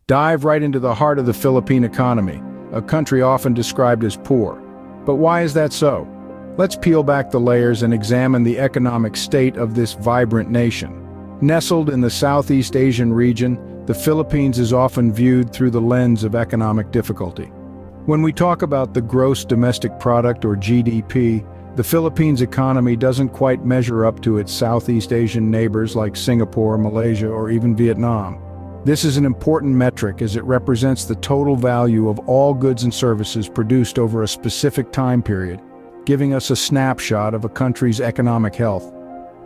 dive right into the heart of the Philippine economy, a country often described as poor. But why is that so? Let's peel back the layers and examine the economic state of this vibrant nation. Nestled in the Southeast Asian region, the Philippines is often viewed through the lens of economic difficulty. When we talk about the gross domestic product, or GDP, the Philippines' economy doesn't quite measure up to its Southeast Asian neighbors like Singapore, Malaysia, or even Vietnam. This is an important metric as it represents the total value of all goods and services produced over a specific time period, giving us a snapshot of a country's economic health.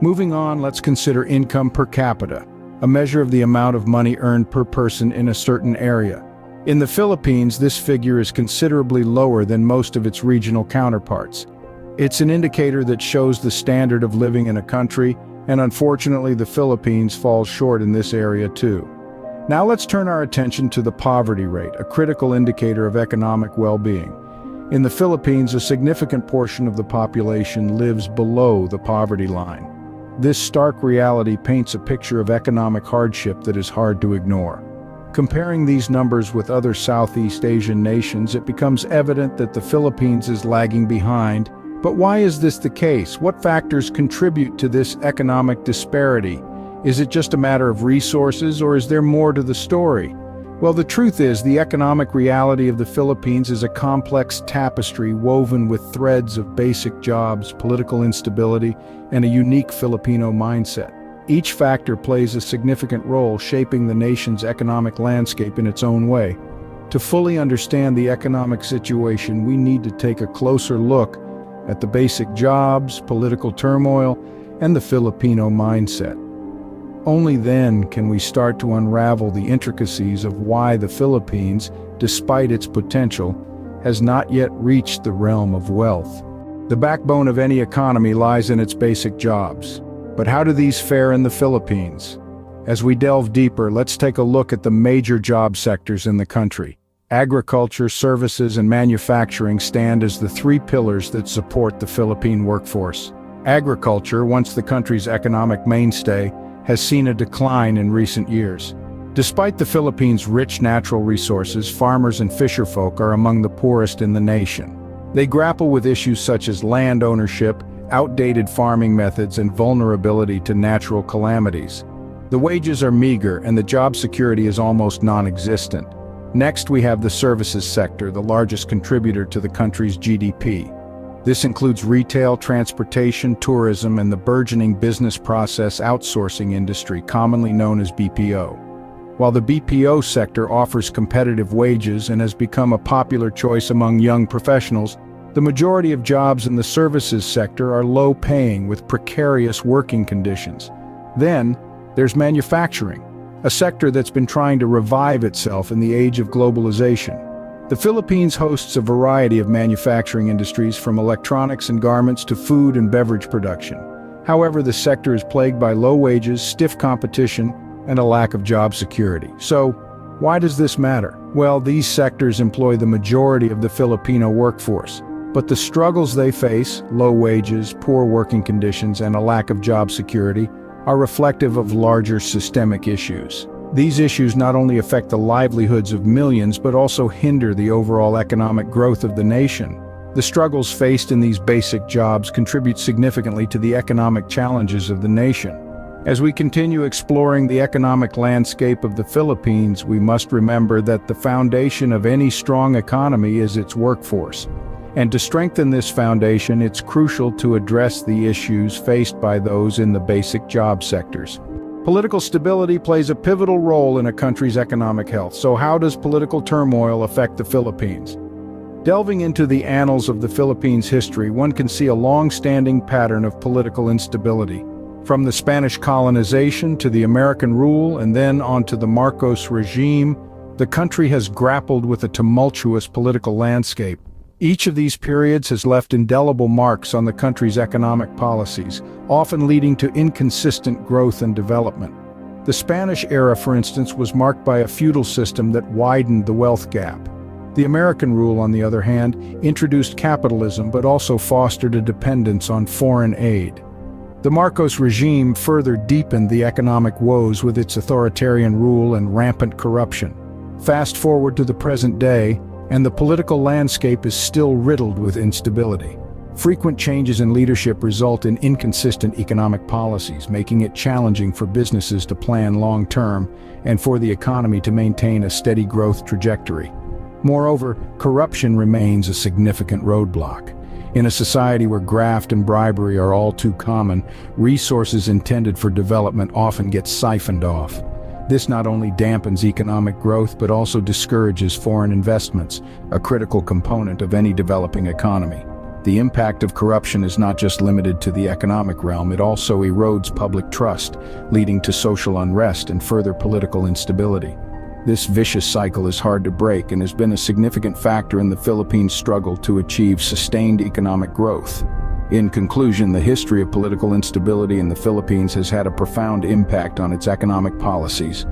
Moving on, let's consider income per capita, a measure of the amount of money earned per person in a certain area. In the Philippines, this figure is considerably lower than most of its regional counterparts. It's an indicator that shows the standard of living in a country, and unfortunately the Philippines falls short in this area too. Now let's turn our attention to the poverty rate, a critical indicator of economic well-being. In the Philippines, a significant portion of the population lives below the poverty line. This stark reality paints a picture of economic hardship that is hard to ignore. Comparing these numbers with other Southeast Asian nations, it becomes evident that the Philippines is lagging behind. But why is this the case? What factors contribute to this economic disparity? Is it just a matter of resources, or is there more to the story? Well, the truth is, the economic reality of the Philippines is a complex tapestry woven with threads of basic jobs, political instability, and a unique Filipino mindset. Each factor plays a significant role shaping the nation's economic landscape in its own way. To fully understand the economic situation, we need to take a closer look at the basic jobs, political turmoil, and the Filipino mindset. Only then can we start to unravel the intricacies of why the Philippines, despite its potential, has not yet reached the realm of wealth. The backbone of any economy lies in its basic jobs. But how do these fare in the Philippines? As we delve deeper, let's take a look at the major job sectors in the country. Agriculture, services, and manufacturing stand as the three pillars that support the Philippine workforce. Agriculture, once the country's economic mainstay, has seen a decline in recent years. Despite the Philippines' rich natural resources, farmers and fisherfolk are among the poorest in the nation. They grapple with issues such as land ownership, outdated farming methods, and vulnerability to natural calamities. The wages are meager and the job security is almost non-existent. Next, we have the services sector, the largest contributor to the country's GDP. This includes retail, transportation, tourism, and the burgeoning business process outsourcing industry, commonly known as BPO. While the BPO sector offers competitive wages and has become a popular choice among young professionals, the majority of jobs in the services sector are low-paying with precarious working conditions. Then, there's manufacturing, a sector that's been trying to revive itself in the age of globalization. The Philippines hosts a variety of manufacturing industries, from electronics and garments to food and beverage production. However, the sector is plagued by low wages, stiff competition, and a lack of job security. So, why does this matter? Well, these sectors employ the majority of the Filipino workforce. But the struggles they face, low wages, poor working conditions, and a lack of job security, are reflective of larger systemic issues. These issues not only affect the livelihoods of millions, but also hinder the overall economic growth of the nation. The struggles faced in these basic jobs contribute significantly to the economic challenges of the nation. As we continue exploring the economic landscape of the Philippines, we must remember that the foundation of any strong economy is its workforce. And to strengthen this foundation, it's crucial to address the issues faced by those in the basic job sectors. Political stability plays a pivotal role in a country's economic health. So how does political turmoil affect the Philippines? Delving into the annals of the Philippines' history, one can see a long-standing pattern of political instability. From the Spanish colonization to the American rule and then onto the Marcos regime, the country has grappled with a tumultuous political landscape. Each of these periods has left indelible marks on the country's economic policies, often leading to inconsistent growth and development. The Spanish era, for instance, was marked by a feudal system that widened the wealth gap. The American rule, on the other hand, introduced capitalism but also fostered a dependence on foreign aid. The Marcos regime further deepened the economic woes with its authoritarian rule and rampant corruption. Fast forward to the present day, and the political landscape is still riddled with instability. Frequent changes in leadership result in inconsistent economic policies, making it challenging for businesses to plan long-term and for the economy to maintain a steady growth trajectory. Moreover, corruption remains a significant roadblock. In a society where graft and bribery are all too common, resources intended for development often get siphoned off. This not only dampens economic growth but also discourages foreign investments, a critical component of any developing economy. The impact of corruption is not just limited to the economic realm, it also erodes public trust, leading to social unrest and further political instability. This vicious cycle is hard to break and has been a significant factor in the Philippines' struggle to achieve sustained economic growth. In conclusion, the history of political instability in the Philippines has had a profound impact on its economic policies.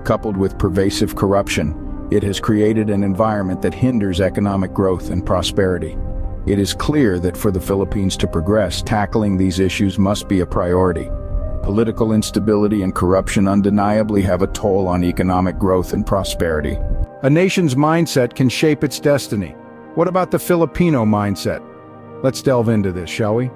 Coupled with pervasive corruption, it has created an environment that hinders economic growth and prosperity. It is clear that for the Philippines to progress, tackling these issues must be a priority. Political instability and corruption undeniably have a toll on economic growth and prosperity. A nation's mindset can shape its destiny. What about the Filipino mindset? Let's delve into this, shall we?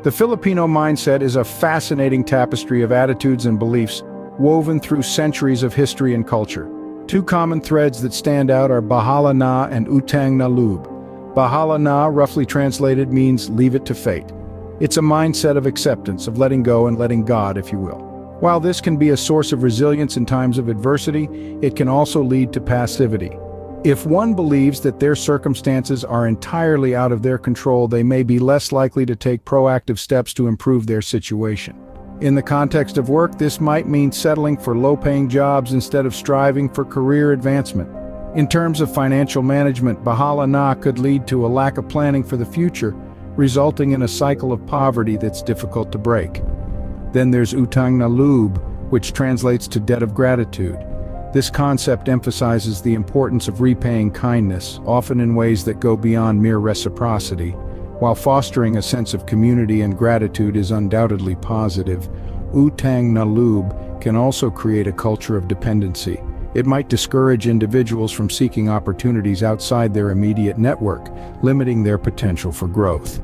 The Filipino mindset is a fascinating tapestry of attitudes and beliefs woven through centuries of history and culture. Two common threads that stand out are bahala na and utang na loob. Bahala na, roughly translated, means leave it to fate. It's a mindset of acceptance, of letting go and letting God, if you will. While this can be a source of resilience in times of adversity, it can also lead to passivity. If one believes that their circumstances are entirely out of their control, they may be less likely to take proactive steps to improve their situation. In the context of work, this might mean settling for low-paying jobs instead of striving for career advancement. In terms of financial management, bahala na could lead to a lack of planning for the future, resulting in a cycle of poverty that's difficult to break. Then there's utang na loob, which translates to debt of gratitude. This concept emphasizes the importance of repaying kindness, often in ways that go beyond mere reciprocity. While fostering a sense of community and gratitude is undoubtedly positive, utang na loob can also create a culture of dependency. It might discourage individuals from seeking opportunities outside their immediate network, limiting their potential for growth.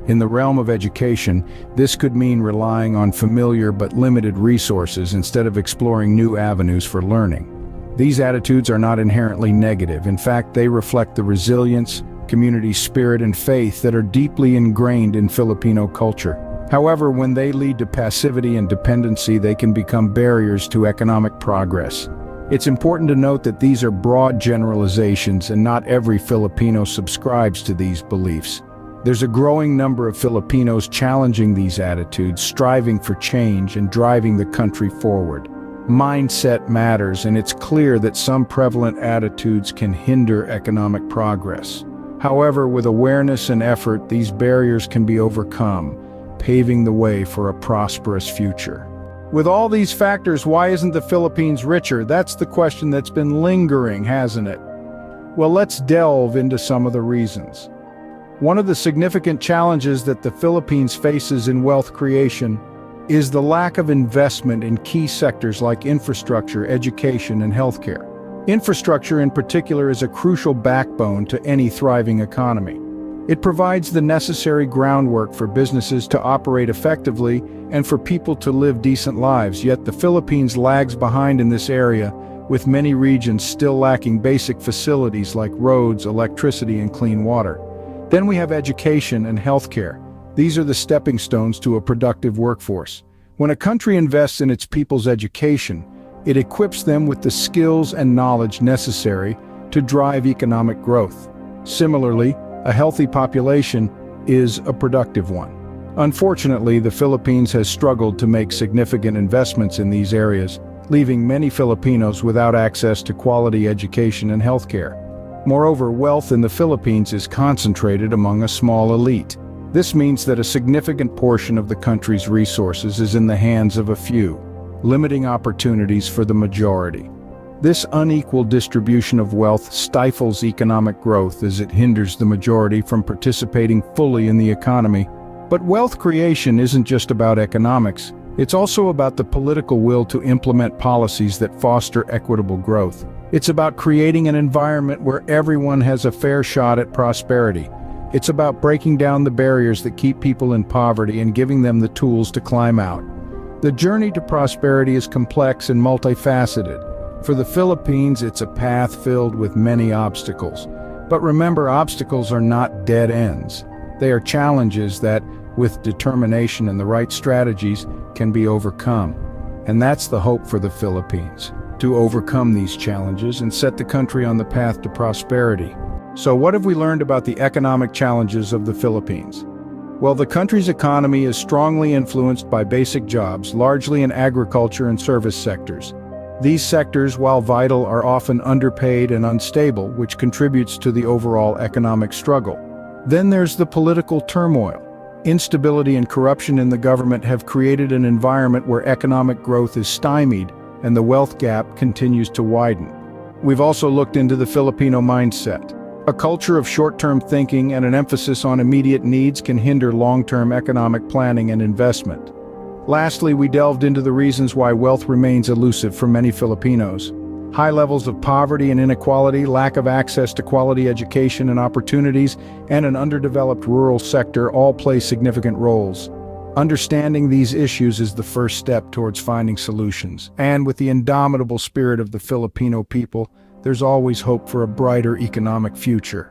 In the realm of education, this could mean relying on familiar but limited resources instead of exploring new avenues for learning. These attitudes are not inherently negative. In fact, they reflect the resilience, community spirit, and faith that are deeply ingrained in Filipino culture. However, when they lead to passivity and dependency, they can become barriers to economic progress. It's important to note that these are broad generalizations and not every Filipino subscribes to these beliefs. There's a growing number of Filipinos challenging these attitudes, striving for change and driving the country forward. Mindset matters, and it's clear that some prevalent attitudes can hinder economic progress. However, with awareness and effort, these barriers can be overcome, paving the way for a prosperous future. With all these factors, why isn't the Philippines richer? That's the question that's been lingering, hasn't it? Well, let's delve into some of the reasons. One of the significant challenges that the Philippines faces in wealth creation is the lack of investment in key sectors like infrastructure, education, and healthcare. Infrastructure in particular is a crucial backbone to any thriving economy. It provides the necessary groundwork for businesses to operate effectively and for people to live decent lives, yet the Philippines lags behind in this area, with many regions still lacking basic facilities like roads, electricity, and clean water. Then we have education and healthcare. These are the stepping stones to a productive workforce. When a country invests in its people's education, it equips them with the skills and knowledge necessary to drive economic growth. Similarly, a healthy population is a productive one. Unfortunately, the Philippines has struggled to make significant investments in these areas, leaving many Filipinos without access to quality education and healthcare. Moreover, wealth in the Philippines is concentrated among a small elite. This means that a significant portion of the country's resources is in the hands of a few, limiting opportunities for the majority. This unequal distribution of wealth stifles economic growth as it hinders the majority from participating fully in the economy. But wealth creation isn't just about economics, it's also about the political will to implement policies that foster equitable growth. It's about creating an environment where everyone has a fair shot at prosperity. It's about breaking down the barriers that keep people in poverty and giving them the tools to climb out. The journey to prosperity is complex and multifaceted. For the Philippines, it's a path filled with many obstacles. But remember, obstacles are not dead ends. They are challenges that, with determination and the right strategies, can be overcome. And that's the hope for the Philippines, to overcome these challenges and set the country on the path to prosperity. So what have we learned about the economic challenges of the Philippines? Well, the country's economy is strongly influenced by basic jobs, largely in agriculture and service sectors. These sectors, while vital, are often underpaid and unstable, which contributes to the overall economic struggle. Then there's the political turmoil. Instability and corruption in the government have created an environment where economic growth is stymied and the wealth gap continues to widen. We've also looked into the Filipino mindset. A culture of short-term thinking and an emphasis on immediate needs can hinder long-term economic planning and investment. Lastly, we delved into the reasons why wealth remains elusive for many Filipinos. High levels of poverty and inequality, lack of access to quality education and opportunities, and an underdeveloped rural sector all play significant roles. Understanding these issues is the first step towards finding solutions. And with the indomitable spirit of the Filipino people, there's always hope for a brighter economic future.